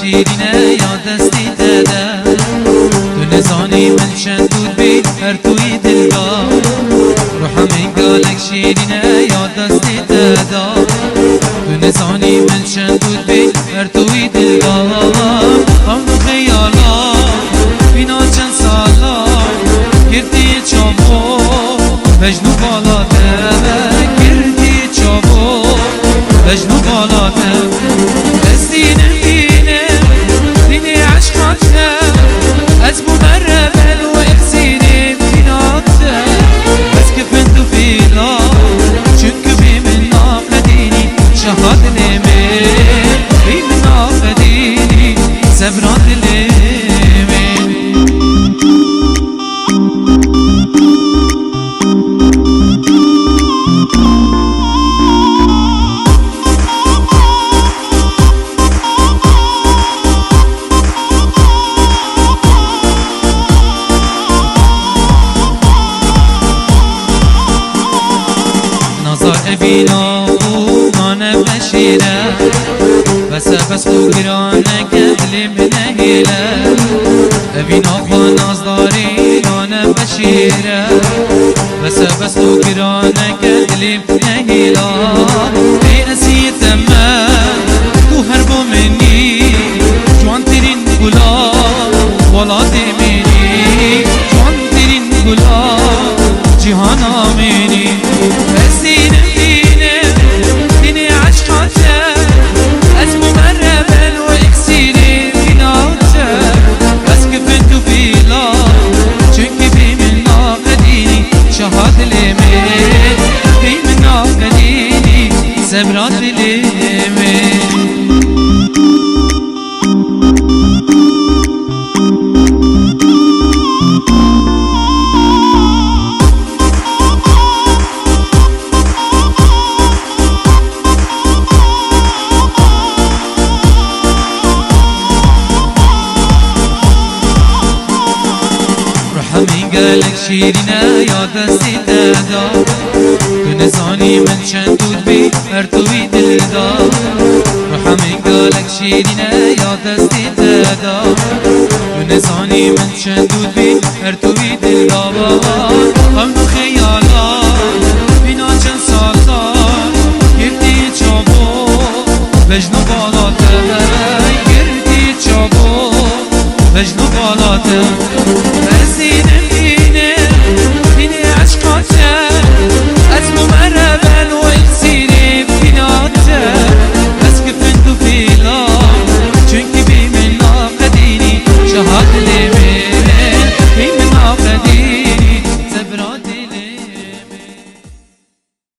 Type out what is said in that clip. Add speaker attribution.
Speaker 1: شیرینه یا دستی داده تو نزانی من چند بود بی هر توی دلگاه روحم اینگالک شیرینه یا دستی داده تو نزانی من چند بود بی هر توی دلگاه هم خیالا بینا چند سالا گردی چابو مجنو بالاته گردی چابو مجنو بالاته از دینم دینی عشقاته از مبربل و اکسینی بیناته از کفن تو فیلا چونکه بی من نافدینی شهاد نمی بی من نافدینی زبران دلی بینا و نانه بشیره بس خو گرانه که دلی بنهیله بینا خو نازداری نانه بشیره بس خو گرانه که دلی بنهیله ای اسیت من تو هر بو منی جوان ترین گلا ولاد منی جوان ترین گلا جهان آمینی زبرات دلی قالك شيرينه يا دستي دادا تو نزاني من چند بود بي ارتوي دلدا روحم قالك شيرينه يا دستي دادا تو نزاني من چند بود بي ارتوي دلدا هم خيالا بينا چند سالا گردی چابو وجنو بالاته گردی چابو وجنو بالاته